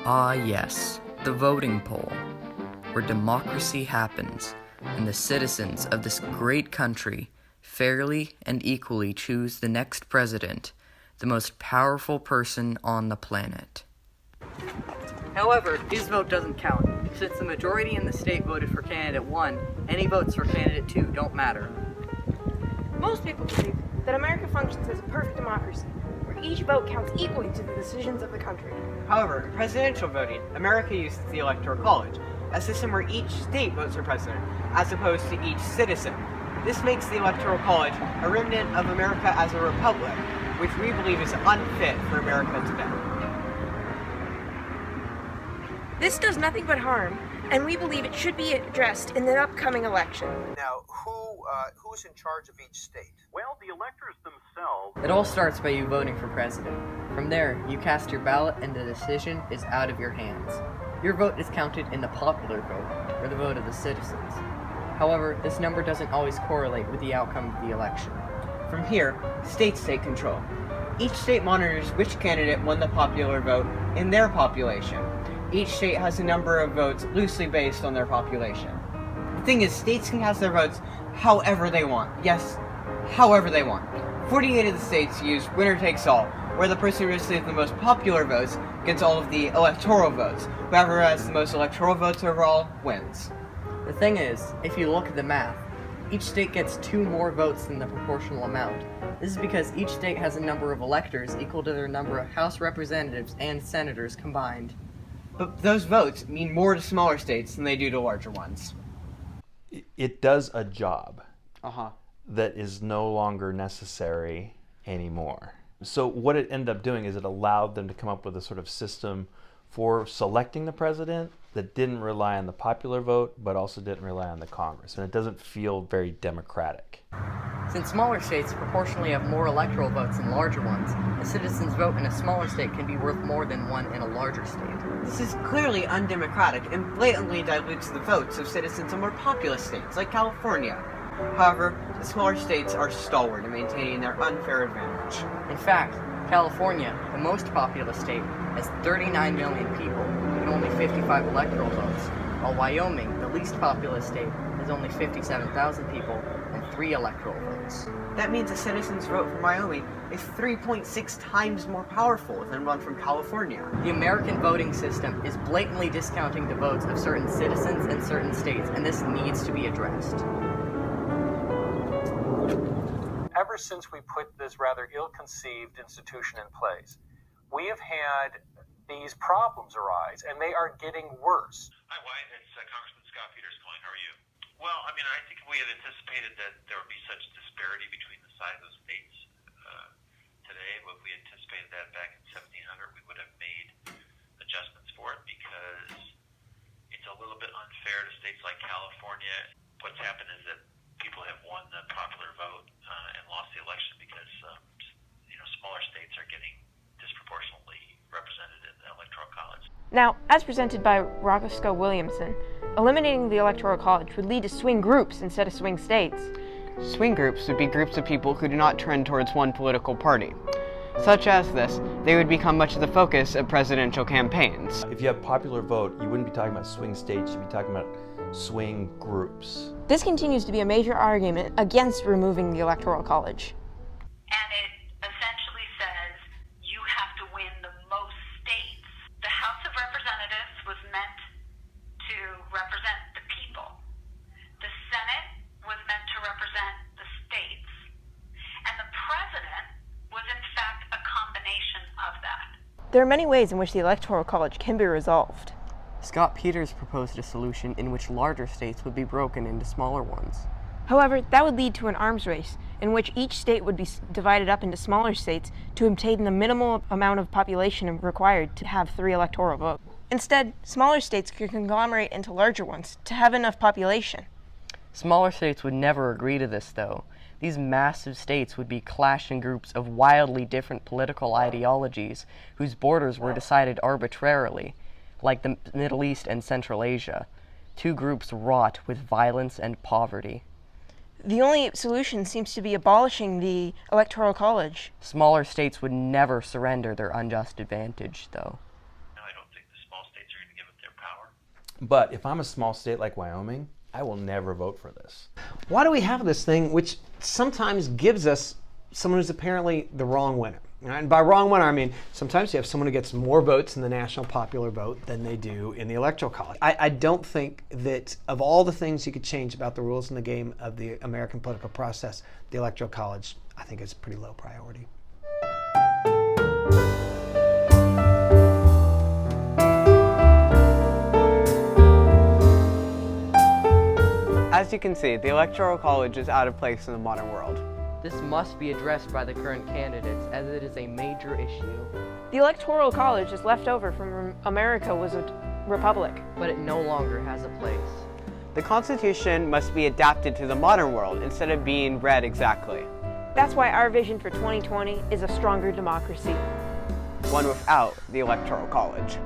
Ah yes, the voting poll, where democracy happens and the citizens of this great country fairly and equally choose the next president, the most powerful person on the planet. However, his vote doesn't count. Since the majority in the state voted for candidate 1, any votes for candidate 2 don't matter. Most people believe that America functions as a perfect democracy, where each vote counts equally to the decisions of the country. However, in presidential voting, America uses the Electoral College, a system where each state votes for president, as opposed to each citizen. This makes the Electoral College a remnant of America as a republic, which we believe is unfit for America today. This does nothing but harm, and we believe it should be addressed in the upcoming election. Now, who's in charge of each state? Well, the electors themselves. It all starts by you voting for president. From there, you cast your ballot and the decision is out of your hands. Your vote is counted in the popular vote, or the vote of the citizens. However, this number doesn't always correlate with the outcome of the election. From here, states take control. Each state monitors which candidate won the popular vote in their population. Each state has a number of votes loosely based on their population. The thing is, states can cast their votes however they want. Yes, however they want. 48 of the states use winner takes all, where the person who receives the most popular votes gets all of the electoral votes. Whoever has the most electoral votes overall wins. The thing is, if you look at the math, each state gets 2 more votes than the proportional amount. This is because each state has a number of electors equal to their number of House representatives and senators combined. But those votes mean more to smaller states than they do to larger ones. It does a job Uh-huh. that is no longer necessary anymore. So what it ended up doing is it allowed them to come up with a sort of system for selecting the president that didn't rely on the popular vote, but also didn't rely on the Congress. And it doesn't feel very democratic. Since smaller states proportionally have more electoral votes than larger ones, a citizen's vote in a smaller state can be worth more than one in a larger state. This is clearly undemocratic and blatantly dilutes the votes of citizens of more populous states like California. However, the smaller states are stalwart in maintaining their unfair advantage. In fact, California, the most populous state, has 39 million people and only 55 electoral votes, while Wyoming, the least populous state, has only 57,000 people and 3 electoral votes. That means a citizen's vote from Wyoming is 3.6 times more powerful than one from California. The American voting system is blatantly discounting the votes of certain citizens in certain states, and this needs to be addressed. Ever since we put this rather ill-conceived institution in place, we have had these problems arise, and they are getting worse. Hi, Wyatt. It's Congressman Scott Peters calling. How are you? Well, I mean, I think we had anticipated that there would be such disparity between the size of states today. But if we anticipated that back in 1700, we would have made adjustments for it because it's a little bit unfair to states like California. What's happened is that people have won the popular vote and lost the election because smaller states are getting disproportionately represented in the Electoral College. Now, as presented by Roscoe Williamson, eliminating the Electoral College would lead to swing groups instead of swing states. Swing groups would be groups of people who do not trend towards one political party. Such as this, they would become much of the focus of presidential campaigns. If you have popular vote, you wouldn't be talking about swing states, you'd be talking about swing groups. This continues to be a major argument against removing the Electoral College. And it essentially says you have to win the most states. The House of Representatives was meant to represent the people. The Senate was meant to represent the states. And the president was in fact a combination of that. There are many ways in which the Electoral College can be resolved. Scott Peters proposed a solution in which larger states would be broken into smaller ones. However, that would lead to an arms race in which each state would be divided up into smaller states to obtain the minimal amount of population required to have 3 electoral votes. Instead, smaller states could conglomerate into larger ones to have enough population. Smaller states would never agree to this, though. These massive states would be clashing groups of wildly different political ideologies whose borders were decided arbitrarily, like the Middle East and Central Asia, 2 groups wrought with violence and poverty. The only solution seems to be abolishing the Electoral College. Smaller states would never surrender their unjust advantage, though. No, I don't think the small But if I'm a small state like Wyoming, I will never vote for this. Why do we have this thing which sometimes gives us someone who's apparently the wrong winner? And by wrong winner, I mean sometimes you have someone who gets more votes in the national popular vote than they do in the Electoral College. I don't think that of all the things you could change about the rules in the game of the American political process, the Electoral College, I think, is pretty low priority. As you can see, the Electoral College is out of place in the modern world. This must be addressed by the current candidates, as it is a major issue. The Electoral College is left over from America was a republic. But it no longer has a place. The Constitution must be adapted to the modern world instead of being read exactly. That's why our vision for 2020 is a stronger democracy. One without the Electoral College.